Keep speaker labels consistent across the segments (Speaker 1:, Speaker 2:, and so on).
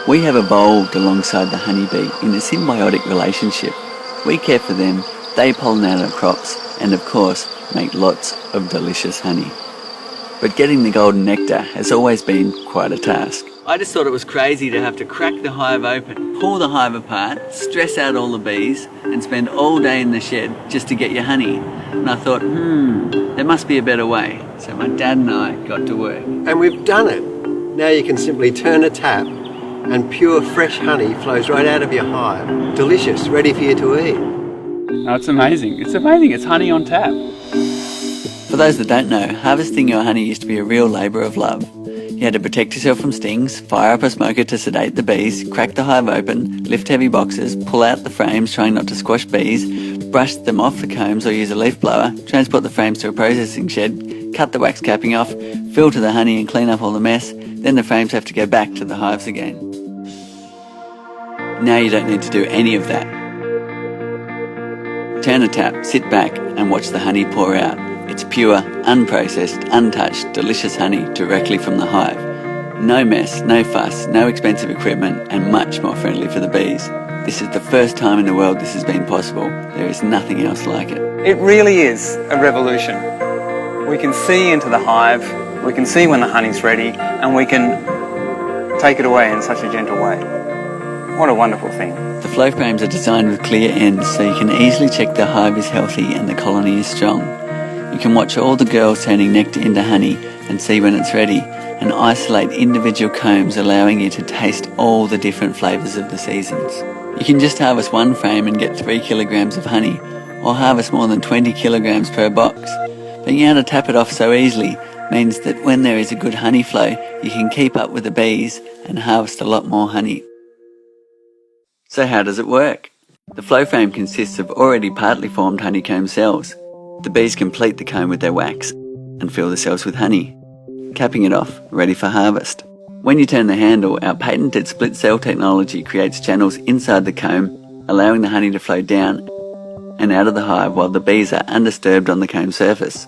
Speaker 1: We have evolved alongside the honeybee in a symbiotic relationship. We care for them, they pollinate our crops, and of course, make lots of delicious honey. But getting the golden nectar has always been quite a task. I just thought it was crazy to have to crack the hive open, pull the hive apart, stress out all the bees, and spend all day in the shed just to get your honey. And I thought, there must be a better way. So my dad and I got to work.
Speaker 2: And we've done it. Now you can simply turn a tap and pure fresh honey flows right out of your hive. Delicious, ready for you to eat.
Speaker 3: Oh, it's amazing. It's amazing. It's honey on tap.
Speaker 1: For those that don't know, harvesting your honey used to be a real labour of love. You had to protect yourself from stings, fire up a smoker to sedate the bees, crack the hive open, lift heavy boxes, pull out the frames trying not to squash bees, brush them off the combs or use a leaf blower, transport the frames to a processing shed, cut the wax capping off, filter the honey and clean up all the mess, then the frames have to go back to the hives again. Now you don't need to do any of that. Turn a tap, sit back and watch the honey pour out. It's pure, unprocessed, untouched, delicious honey directly from the hive. No mess, no fuss, no expensive equipment and much more friendly for the bees. This is the first time in the world this has been possible. There is nothing else like it.
Speaker 3: It really is a revolution. We can see into the hive, we can see when the honey's ready, and we can take it away in such a gentle way. What a wonderful thing.
Speaker 1: The flow frames are designed with clear ends so you can easily check the hive is healthy and the colony is strong. You can watch all the girls turning nectar into honey and see when it's ready, and isolate individual combs allowing you to taste all the different flavours of the seasons. You can just harvest one frame and get 3 kilograms of honey, or harvest more than 20 kilograms per box. Being able to tap it off so easily means that when there is a good honey flow, you can keep up with the bees and harvest a lot more honey. So how does it work? The flow frame consists of already partly formed honeycomb cells. The bees complete the comb with their wax and fill the cells with honey, capping it off, ready for harvest. When you turn the handle, our patented split cell technology creates channels inside the comb, allowing the honey to flow down and out of the hive while the bees are undisturbed on the comb surface.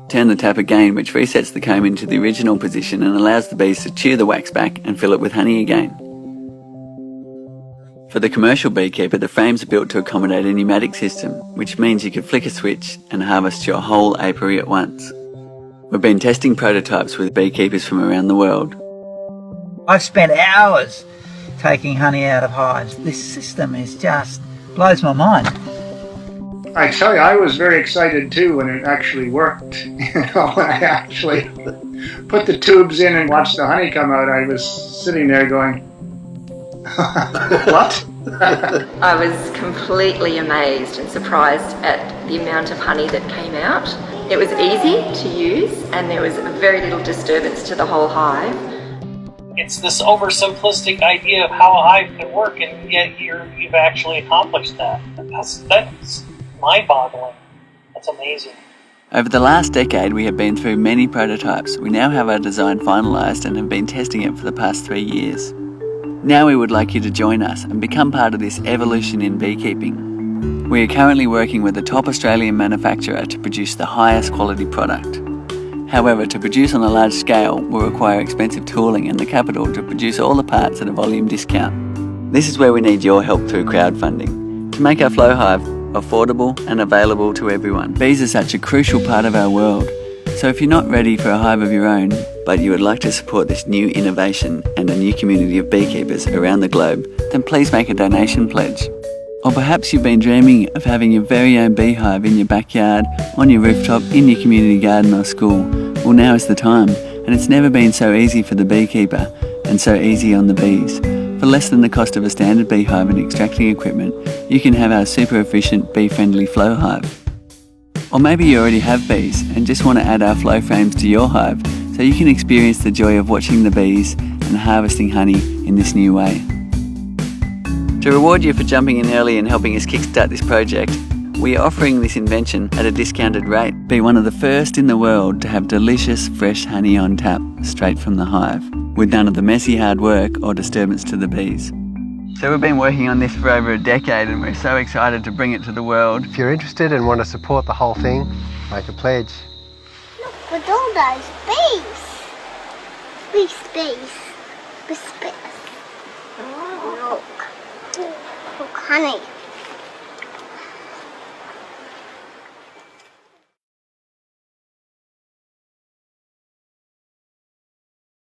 Speaker 1: Turn the tap again, which resets the comb into the original position and allows the bees to chew the wax back and fill it with honey again. For the commercial beekeeper, the frames are built to accommodate a pneumatic system, which means you can flick a switch and harvest your whole apiary at once. We've been testing prototypes with beekeepers from around the world.
Speaker 4: I've spent hours taking honey out of hives. This system is just blows my mind.
Speaker 5: I tell you, I was very excited too when it actually worked. When I actually put the tubes in and watched the honey come out, I was sitting there going, what?
Speaker 6: I was completely amazed and surprised at the amount of honey that came out. It was easy to use and there was very little disturbance to the whole hive.
Speaker 7: It's this oversimplistic idea of how a hive can work, and yet you've actually accomplished that. That's mind-boggling. That's amazing.
Speaker 1: Over the last decade, we have been through many prototypes. We now have our design finalised and have been testing it for the past 3 years. Now we would like you to join us and become part of this evolution in beekeeping. We are currently working with a top Australian manufacturer to produce the highest quality product. However, to produce on a large scale will require expensive tooling and the capital to produce all the parts at a volume discount. This is where we need your help through crowdfunding to make our flow hive affordable and available to everyone. Bees are such a crucial part of our world. So if you're not ready for a hive of your own, but you would like to support this new innovation and a new community of beekeepers around the globe, then please make a donation pledge. Or perhaps you've been dreaming of having your very own beehive in your backyard, on your rooftop, in your community garden or school. Well, now is the time, and it's never been so easy for the beekeeper and so easy on the bees. For less than the cost of a standard beehive and extracting equipment, you can have our super efficient bee-friendly flow hive. Or maybe you already have bees and just want to add our flow frames to your hive so you can experience the joy of watching the bees and harvesting honey in this new way. To reward you for jumping in early and helping us kickstart this project, we are offering this invention at a discounted rate. Be one of the first in the world to have delicious fresh honey on tap straight from the hive, with none of the messy hard work or disturbance to the bees. So we've been working on this for over a decade and we're so excited to bring it to the world.
Speaker 2: If you're interested and want to support the whole thing, make a pledge.
Speaker 8: Look at all those bees. Bees. whispers. Look, honey.